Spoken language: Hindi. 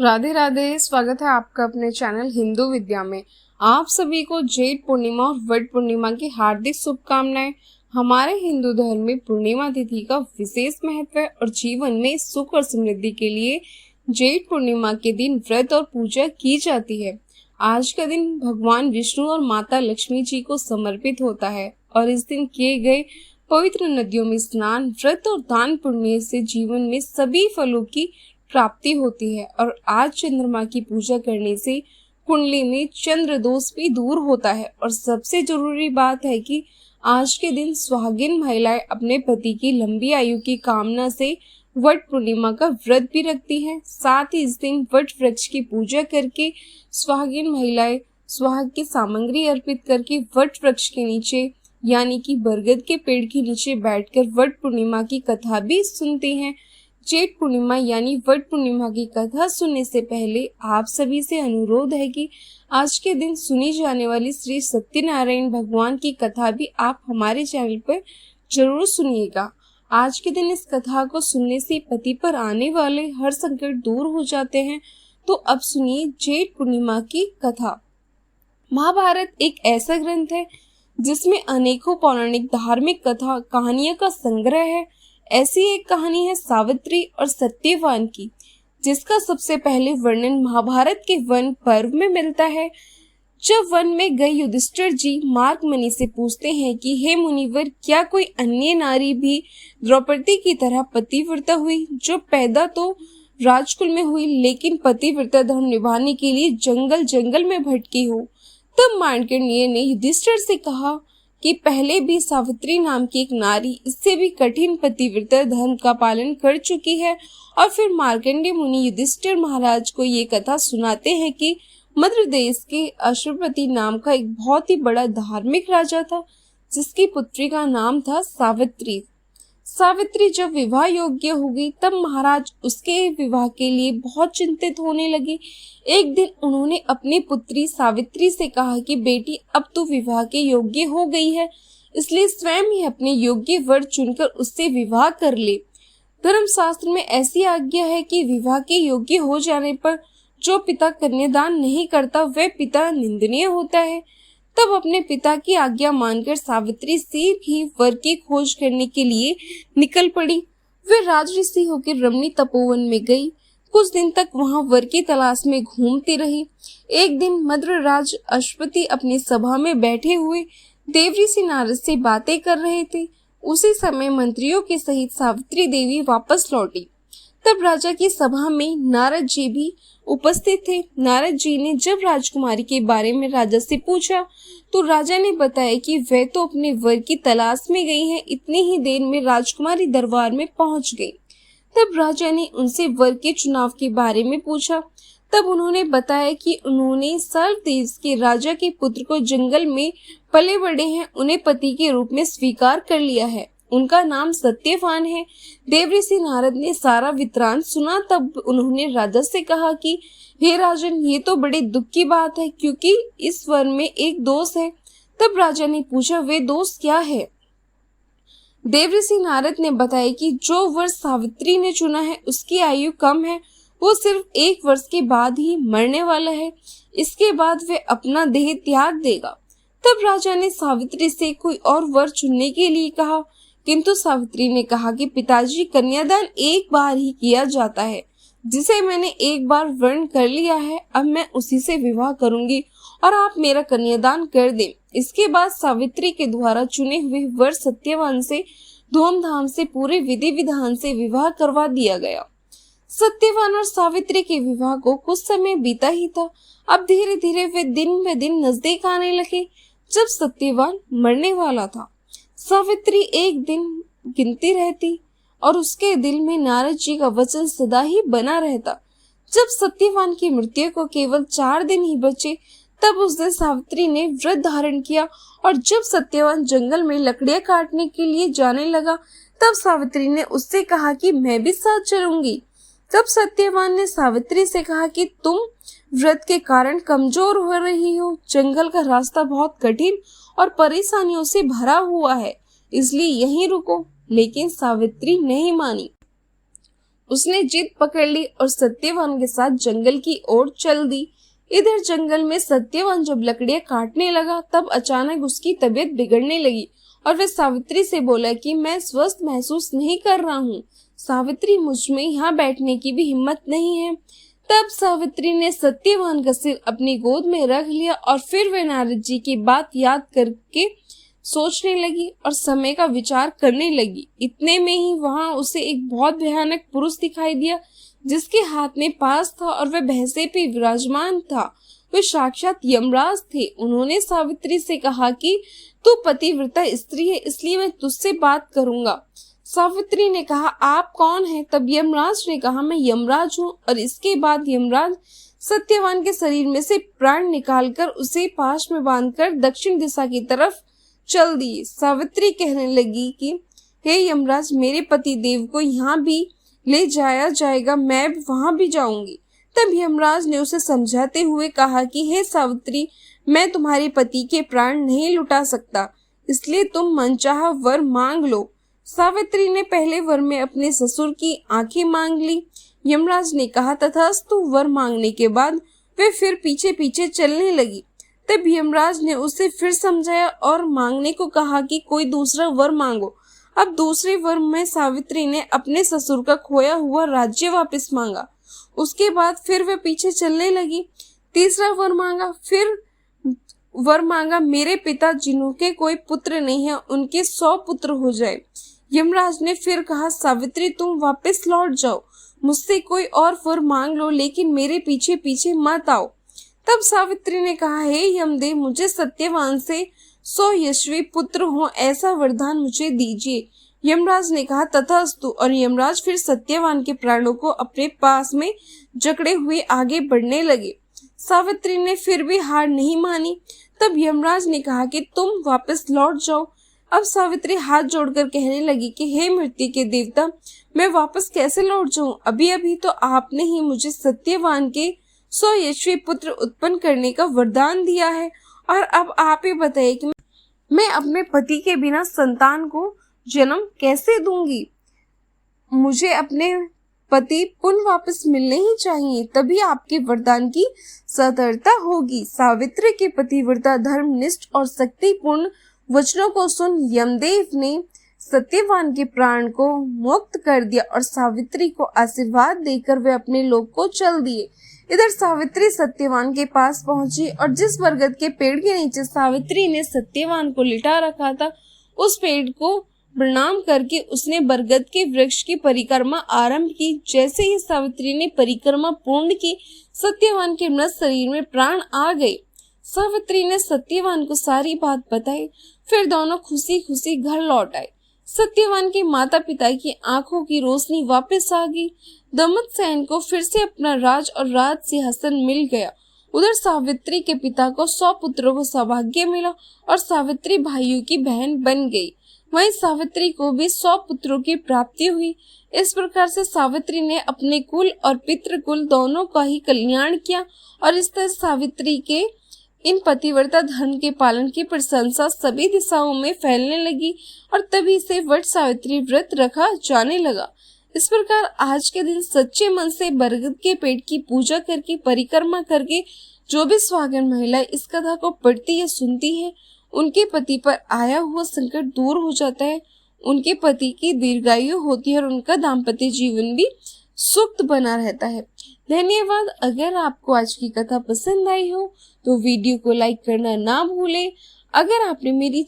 राधे राधे। स्वागत है आपका अपने चैनल हिंदू विद्या में। आप सभी को जेठ पूर्णिमा और वट पूर्णिमा की हार्दिक शुभकामनाएं। हमारे हिंदू धर्म में पूर्णिमा तिथि का विशेष महत्व है और जीवन में सुख और समृद्धि के लिए जेठ पूर्णिमा के दिन व्रत और पूजा की जाती है। आज का दिन भगवान विष्णु और माता लक्ष्मी जी को समर्पित होता है और इस दिन किए गए पवित्र नदियों में स्नान, व्रत और दान पुण्य से जीवन में सभी फलों की प्राप्ति होती है। और आज चंद्रमा की पूजा करने से कुंडली में चंद्र दोष भी दूर होता है। और सबसे जरूरी बात है कि आज के दिन सुहागिन महिलाएं अपने पति की लंबी आयु की कामना से वट पूर्णिमा का व्रत भी रखती हैं। साथ ही इस दिन वट वृक्ष की पूजा करके सुहागिन महिलाएं सुहाग की सामग्री अर्पित करके वट वृक्ष के नीचे यानी कि बरगद के पेड़ के नीचे बैठकर वट पूर्णिमा की कथा भी सुनती हैं। जेठ पूर्णिमा यानी वट पूर्णिमा की कथा सुनने से पहले आप सभी से अनुरोध है कि आज के दिन सुनी जाने वाली श्री सत्यनारायण भगवान की कथा भी आप हमारे चैनल पर जरूर सुनिएगा। आज के दिन इस कथा को सुनने से पति पर आने वाले हर संकट दूर हो जाते हैं। तो अब सुनिए जेठ पूर्णिमा की कथा। महाभारत एक ऐसा ग्रंथ है जिसमें अनेकों पौराणिक धार्मिक कथा कहानियों का संग्रह है। ऐसी एक कहानी है सावित्री और सत्यवान की, जिसका सबसे पहले वर्णन महाभारत के वन पर्व में मिलता है। जब वन में गए युधिष्ठिर जी मार्ग मुनि से पूछते हैं कि हे मुनिवर, क्या कोई अन्य नारी भी द्रौपदी की तरह पतिव्रता हुई, जो पैदा तो राजकुल में हुई लेकिन पतिव्रता धर्म निभाने के लिए जंगल जंगल में भटकी हो। तब मार्कंडेय ने युधिष्ठिर से कहा कि पहले भी सावित्री नाम की एक नारी इससे भी कठिन पतिव्रता धर्म का पालन कर चुकी है। और फिर मार्कंडेय मुनि युधिष्ठिर महाराज को ये कथा सुनाते हैं कि मध्य देश के अश्वपति नाम का एक बहुत ही बड़ा धार्मिक राजा था, जिसकी पुत्री का नाम था सावित्री। सावित्री जब विवाह योग्य हो गई तब महाराज उसके विवाह के लिए बहुत चिंतित होने लगे। एक दिन उन्होंने अपनी पुत्री सावित्री से कहा कि बेटी, अब तू विवाह के योग्य हो गई है, इसलिए स्वयं ही अपने योग्य वर चुनकर उससे विवाह कर ले। धर्मशास्त्र में ऐसी आज्ञा है कि विवाह के योग्य हो जाने पर जो पिता कन्यादान नहीं करता वह पिता निंदनीय होता है। तब अपने पिता की आज्ञा मानकर सावित्री शीघ्र ही वर की खोज करने के लिए निकल पड़ी। वे राजऋषि होकर रमणी तपोवन में गई। कुछ दिन तक वहां वर की तलाश में घूमती रही। एक दिन मद्रराज अश्वपति अपनी सभा में बैठे हुए देवऋषि नारद से बातें कर रहे थे। उसी समय मंत्रियों के सहित सावित्री देवी वापस लौटी। तब राजा की सभा में नारद जी भी उपस्थित थे। नारद जी ने जब राजकुमारी के बारे में राजा से पूछा तो राजा ने बताया कि वह तो अपने वर की तलाश में गई है। इतनी ही देर में राजकुमारी दरबार में पहुंच गई। तब राजा ने उनसे वर के चुनाव के बारे में पूछा। तब उन्होंने बताया कि उन्होंने सर्व देश के राजा के पुत्र को जंगल में पले बड़े हैं, उन्हें पति के रूप में स्वीकार कर लिया है। उनका नाम सत्यवान है। देवऋषि नारद ने सारा वृत्तांत सुना। तब उन्होंने राजा से कहा कि हे राजन, ये तो बड़े दुख की बात है, क्योंकि इस वर में एक दोष है। तब राजा ने पूछा, वे दोष क्या है? देवऋषि नारद ने बताया कि जो वर सावित्री ने चुना है उसकी आयु कम है, वो सिर्फ 1 वर्ष के बाद ही मरने वाला है। इसके बाद वे अपना देह त्याग देगा। तब राजा ने सावित्री से कोई और वर चुनने के लिए कहा, किंतु सावित्री ने कहा कि पिताजी, कन्यादान एक बार ही किया जाता है, जिसे मैंने एक बार वर्ण कर लिया है। अब मैं उसी से विवाह करूंगी और आप मेरा कन्यादान कर दें। इसके बाद सावित्री के द्वारा चुने हुए वर सत्यवान से धूमधाम से पूरे विधि विधान से विवाह करवा दिया गया। सत्यवान और सावित्री के विवाह को कुछ समय बीता ही था। अब धीरे धीरे वे दिन ब दिन नजदीक आने लगे। जब सत्यवान मरने वाला था, सावित्री एक दिन गिनती रहती और उसके दिल में नारद जी का वचन सदा ही बना रहता। जब सत्यवान की मृत्यु को केवल 4 दिन ही बचे, तब उस दिन सावित्री ने व्रत धारण किया। और जब सत्यवान जंगल में लकड़ियां काटने के लिए जाने लगा, तब सावित्री ने उससे कहा कि मैं भी साथ चलूंगी। तब सत्यवान ने सावित्री से कहा कि तुम व्रत के कारण कमजोर हो रही हो, जंगल का रास्ता बहुत कठिन और परेशानियों से भरा हुआ है, इसलिए यहीं रुको। लेकिन सावित्री नहीं मानी। उसने जिद पकड़ ली और सत्यवान के साथ जंगल की ओर चल दी। इधर जंगल में सत्यवान जब लकड़ियां काटने लगा तब अचानक उसकी तबीयत बिगड़ने लगी और वह सावित्री से बोला कि मैं स्वस्थ महसूस नहीं कर रहा हूँ। सावित्री, मुझ में यहाँ बैठने की भी हिम्मत नहीं है। तब सावित्री ने सत्यवान का सिर अपनी गोद में रख लिया और फिर वे नारद जी की बात याद करके सोचने लगी और समय का विचार करने लगी। इतने में ही वहां उसे एक बहुत भयानक पुरुष दिखाई दिया जिसके हाथ में पास था और वह भैंसे पे विराजमान था। वे साक्षात यमराज थे। उन्होंने सावित्री से कहा कि तू पतिव्रता स्त्री है, इसलिए मैं तुझसे बात करूंगा। सावित्री ने कहा, आप कौन हैं? तब यमराज ने कहा, मैं यमराज हूँ। और इसके बाद यमराज सत्यवान के शरीर में से प्राण निकालकर उसे पाश में बांधकर दक्षिण दिशा की तरफ चल दिए। सावित्री कहने लगी कि हे यमराज, मेरे पति देव को यहाँ भी ले जाया जाएगा, मैं वहां भी जाऊंगी। तब यमराज ने उसे समझाते हुए कहा कि हे सावित्री, मैं तुम्हारे पति के प्राण नहीं लुटा सकता, इसलिए तुम मनचाहा वर मांग लो। सावित्री ने पहले वर में अपने ससुर की आंखें मांग ली। यमराज ने कहा तथास्तु। वर मांगने के बाद वे फिर पीछे पीछे चलने लगी। तब यमराज ने उसे फिर समझाया और मांगने को कहा कि कोई दूसरा वर मांगो। अब दूसरे वर में सावित्री ने अपने ससुर का खोया हुआ राज्य वापस मांगा। उसके बाद फिर वे पीछे चलने लगी। तीसरा वर मांगा। फिर वर मांगा, मेरे पिता जिनके कोई पुत्र नहीं है उनके 100 पुत्र हो जाए। यमराज ने फिर कहा, सावित्री तुम वापस लौट जाओ, मुझसे कोई और वर मांग लो, लेकिन मेरे पीछे पीछे मत आओ। तब सावित्री ने कहा, हे यमदेव, मुझे सत्यवान से 100 यशस्वी पुत्र हो ऐसा वरदान मुझे दीजिए। यमराज ने कहा तथास्तु। और यमराज फिर सत्यवान के प्राणों को अपने पास में जकड़े हुए आगे बढ़ने लगे। सावित्री ने फिर भी हार नहीं मानी। तब यमराज ने कहा कि तुम वापस लौट जाओ। अब सावित्री हाथ जोड़कर कहने लगी कि हे मृत्यु के देवता, मैं वापस कैसे लौट जाऊं? अभी अभी तो आपने ही मुझे सत्यवान के 100 यशस्वी पुत्र उत्पन्न करने का वरदान दिया है, और अब आप ही बताइए कि मैं अपने पति के बिना संतान को जन्म कैसे दूंगी? मुझे अपने पति पुनः वापस मिलने ही चाहिए, तभी आपके वरदान की सतर्कता होगी। सावित्री के पतिव्रता, धर्मनिष्ठ और शक्तिपूर्ण वचनों को सुन यमदेव ने सत्यवान के प्राण को मुक्त कर दिया और सावित्री को आशीर्वाद देकर वे अपने लोक को चल दिए। इधर सावित्री सत्यवान के पास पहुंची और जिस बरगद के पेड़ के नीचे सावित्री ने सत्यवान को लिटा रखा था, उस पेड़ को प्रणाम करके उसने बरगद के वृक्ष की परिक्रमा आरंभ की। जैसे ही सावित्री ने परिक्रमा पूर्ण की, सत्यवान के मृत शरीर में प्राण आ गए। सावित्री ने सत्यवान को सारी बात बताई। फिर दोनों खुशी खुशी घर लौट आए। सत्यवान के माता पिता की आंखों की रोशनी वापस आ गई। दमोदर को फिर से अपना राज और राज सिंहासन मिल गया। उधर सावित्री के पिता को 100 पुत्रों को सौभाग्य मिला और सावित्री भाइयों की बहन बन गई। वहीं सावित्री को भी 100 पुत्रों की प्राप्ति हुई। इस प्रकार से सावित्री ने अपने कुल और पितृकुल दोनों का ही कल्याण किया और इस तरह सावित्री के इन पतिव्रता धर्म के पालन की प्रशंसा सभी दिशाओं में फैलने लगी और तभी से वट सावित्री व्रत रखा जाने लगा। इस प्रकार आज के दिन सच्चे मन से बरगद के पेड़ की पूजा करके परिक्रमा करके जो भी सुहागन महिला इस कथा को पढ़ती या सुनती है, उनके पति पर आया हुआ संकट दूर हो जाता है, उनके पति की दीर्घायु होती है और उनका दाम्पत्य जीवन भी सुख बना रहता है। धन्यवाद। अगर आपको आज की कथा पसंद आई हो तो वीडियो को लाइक करना ना भूलें। अगर आपने मेरी